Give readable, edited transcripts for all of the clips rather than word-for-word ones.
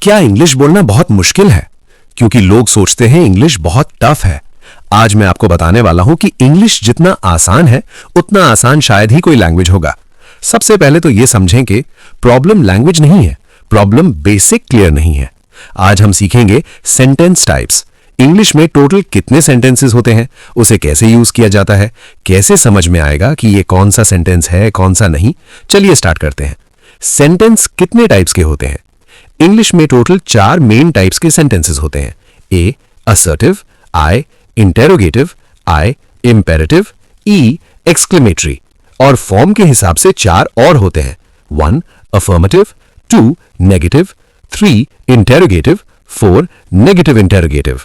क्या इंग्लिश बोलना बहुत मुश्किल है? क्योंकि लोग सोचते हैं इंग्लिश बहुत टफ है। आज मैं आपको बताने वाला हूं कि इंग्लिश जितना आसान है उतना आसान शायद ही कोई लैंग्वेज होगा। सबसे पहले तो यह समझें कि प्रॉब्लम लैंग्वेज नहीं है, प्रॉब्लम बेसिक क्लियर नहीं है। आज हम सीखेंगे सेंटेंस टाइप्स। इंग्लिश में टोटल कितने सेंटेंसेस होते हैं, उसे कैसे यूज किया जाता है, कैसे समझ में आएगा कि ये कौन सा सेंटेंस है कौन सा नहीं। चलिए स्टार्ट करते हैं। सेंटेंस कितने टाइप्स के होते हैं? इंग्लिश में टोटल 4 मेन टाइप्स के सेंटेंसेस होते हैं। ए असर्टिव, आई इंटेरोगेटिव, आई इंपेरेटिव, ई एक्सक्लेमेटरी। और फॉर्म के हिसाब से 4 और होते हैं। 1 affirmative, 2 negative, 3 interrogative, 4 negative interrogative.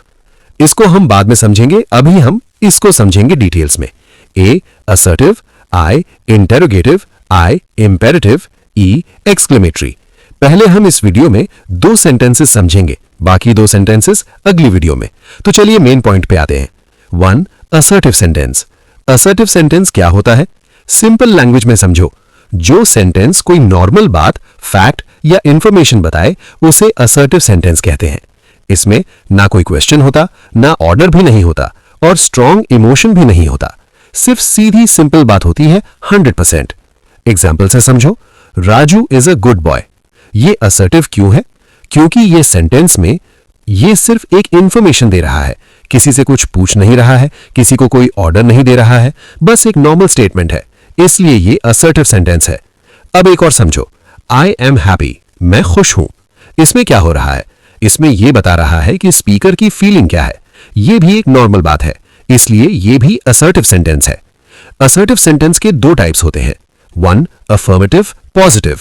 इसको हम बाद में समझेंगे, अभी हम इसको समझेंगे डिटेल्स में। ए असर्टिव, आई इंटेरोगेटिव, आई इंपेरेटिव, ई एक्सक्लेमेटरी। पहले हम इस वीडियो में 2 सेंटेंसेस समझेंगे, बाकी 2 सेंटेंसेस अगली वीडियो में। तो चलिए मेन पॉइंट पे आते हैं। 1 असर्टिव सेंटेंस। असर्टिव सेंटेंस क्या होता है? सिंपल लैंग्वेज में समझो, जो सेंटेंस कोई नॉर्मल बात, फैक्ट या इंफॉर्मेशन बताए उसे असर्टिव सेंटेंस कहते हैं। इसमें ना कोई क्वेश्चन होता, ना ऑर्डर भी नहीं होता और स्ट्रॉन्ग इमोशन भी नहीं होता। सिर्फ सीधी सिंपल बात होती है 100%। एग्जाम्पल से समझो, Raju is a good boy. ये असर्टिव क्यों है? क्योंकि ये सेंटेंस में ये सिर्फ एक इंफॉर्मेशन दे रहा है, किसी से कुछ पूछ नहीं रहा है, किसी को कोई ऑर्डर नहीं दे रहा है, बस एक नॉर्मल स्टेटमेंट है, इसलिए ये असर्टिव सेंटेंस है। अब एक और समझो, आई एम हैप्पी, मैं खुश हूं। इसमें क्या हो रहा है? इसमें यह बता रहा है कि स्पीकर की फीलिंग क्या है। यह भी एक नॉर्मल बात है, इसलिए यह भी असर्टिव सेंटेंस है। असर्टिव सेंटेंस के 2 टाइप्स होते हैं। 1 अफर्मेटिव, पॉजिटिव।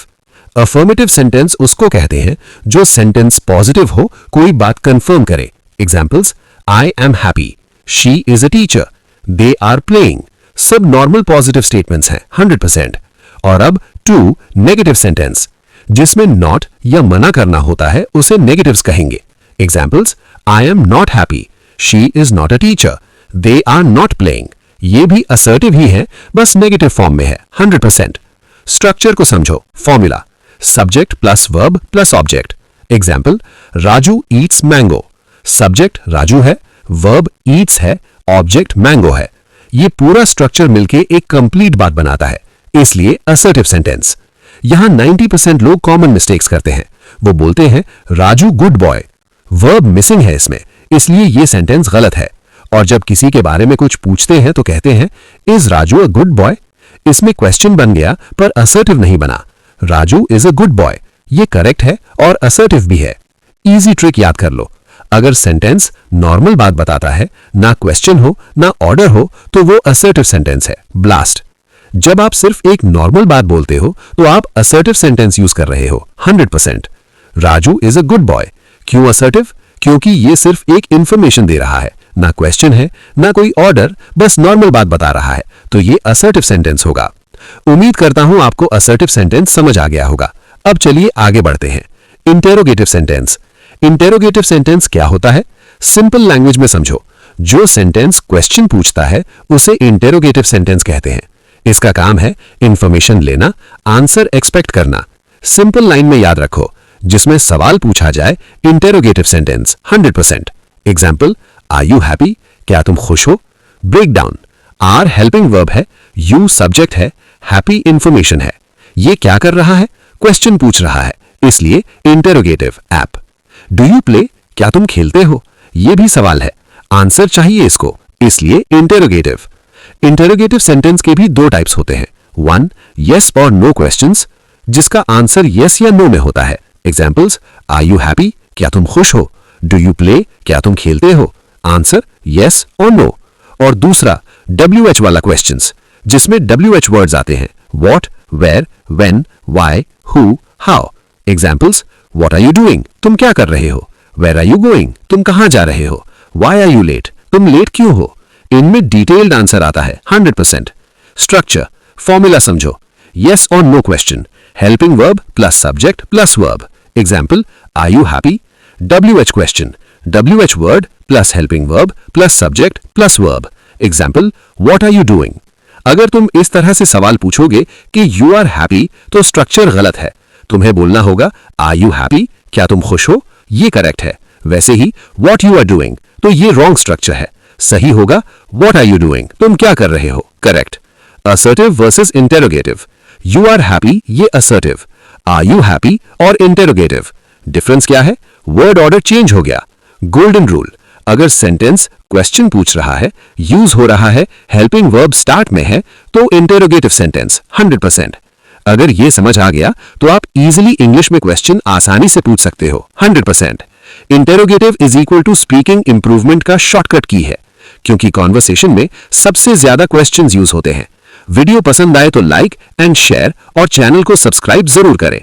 अफर्मेटिव सेंटेंस उसको कहते हैं जो सेंटेंस पॉजिटिव हो, कोई बात कंफर्म करे। Examples, I am happy, she is a teacher, they are playing. सब नॉर्मल पॉजिटिव स्टेटमेंट्स हैं 100%। और अब 2 नेगेटिव सेंटेंस, जिसमें नॉट या मना करना होता है, उसे नेगेटिव्स कहेंगे। Examples, I am not happy, she is not a teacher, they are not playing. ये भी असर्टिव ही है, बस नेगेटिव फॉर्म में है 100%। स्ट्रक्चर को समझो। Formula, subject plus verb plus object. Example, Raju Yeats mango. Subject Raju है, वर्ब ईट्स है, ऑब्जेक्ट मैंगो है। ये पूरा स्ट्रक्चर मिलके एक कंप्लीट बात बनाता है, इसलिए असर्टिव सेंटेंस। यहां 90% लोग कॉमन मिस्टेक्स करते हैं। वो बोलते हैं Raju good boy, verb missing है इसमें, इसलिए ये सेंटेंस गलत है। और जब किसी के बारे में कुछ पूछते हैं तो कहते हैं is Raju a good boy. इसमें क्वेश्चन बन गया पर असर्टिव नहीं बना। Raju is a good boy, ये करेक्ट है और असर्टिव भी है। इजी ट्रिक याद कर लो, अगर सेंटेंस नॉर्मल बात बताता है, ना क्वेश्चन हो ना ऑर्डर हो, तो वो असर्टिव सेंटेंस है। ब्लास्ट। जब आप सिर्फ एक नॉर्मल बात बोलते हो तो आप असर्टिव सेंटेंस यूज कर रहे हो 100%। Raju is a good boy, क्यों असर्टिव? क्योंकि ये सिर्फ एक इंफॉर्मेशन दे रहा है, ना क्वेश्चन है ना कोई ऑर्डर, बस नॉर्मल बात बता रहा है, तो ये असर्टिव सेंटेंस होगा। उम्मीद करता हूं आपको असर्टिव सेंटेंस समझ आ गया होगा। अब चलिए आगे बढ़ते हैं। Interrogative sentence. इंटेरोगेटिव सेंटेंस क्या होता है? सिंपल लैंग्वेज में समझो, जो सेंटेंस क्वेश्चन पूछता है उसे इंटेरोगेटिव सेंटेंस कहते हैं। इसका काम है इंफॉर्मेशन लेना, आंसर एक्सपेक्ट करना। सिंपल लाइन में याद रखो, जिसमें सवाल पूछा जाए, interrogative sentence 100%। Example, are you happy, क्या तुम खुश हो? Break down, are helping verb है, यू सब्जेक्ट है, हैप्पी इंफॉर्मेशन है। ये क्या कर रहा है? क्वेश्चन पूछ रहा है, इसलिए interrogative. App, do you play, क्या तुम खेलते हो? ये भी सवाल है, आंसर चाहिए इसको, इसलिए इंटेरोगेटिव। इंटेरोगेटिव सेंटेंस के भी 2 टाइप्स होते हैं। 1 यस और नो क्वेश्चंस, जिसका आंसर यस या नो में होता है। एग्जाम्पल्स, आर यू हैप्पी, क्या तुम खुश हो? डू यू प्ले, क्या तुम खेलते हो? आंसर यस और नो। और दूसरा WH वाला क्वेश्चंस, जिसमें WH वर्ड्स आते हैं। What, where, when, why, who, how. Examples, what are you doing, तुम क्या कर रहे हो? वेयर आर यू गोइंग, तुम कहां जा रहे हो? व्हाई आर यू लेट, तुम लेट क्यों हो? इनमें डिटेल्ड आंसर आता है 100%। स्ट्रक्चर, फॉर्मूला समझो। यस और no question, helping verb plus subject plus verb. Example, are you happy, WH question, WH word plus helping verb plus subject plus verb. Example, what are you doing. अगर तुम इस तरह से सवाल पूछोगे कि यू आर हैप्पी, तो structure गलत है। तुम्हें बोलना होगा आर यू हैप्पी, क्या तुम खुश हो? ये करेक्ट है। वैसे ही what you are doing, तो ये रॉन्ग स्ट्रक्चर है। सही होगा what are you doing, तुम क्या कर रहे हो? Correct. assertive versus interrogative. You are happy, ये assertive। Are you happy और इंटेरोगेटिव। डिफरेंस क्या है? वर्ड ऑर्डर चेंज हो गया। गोल्डन रूल, अगर सेंटेंस क्वेश्चन पूछ रहा है, यूज हो रहा है, हेल्पिंग वर्ब स्टार्ट में है, तो इंटेरोगेटिव सेंटेंस 100%। अगर ये समझ आ गया तो आप इजीली इंग्लिश में क्वेश्चन आसानी से पूछ सकते हो 100%। Interrogative is equal to speaking improvement का शॉर्टकट की है, क्योंकि कॉन्वर्सेशन में सबसे ज्यादा क्वेश्चंस यूज होते हैं। वीडियो पसंद आए तो लाइक एंड शेयर और चैनल को सब्सक्राइब जरूर करें।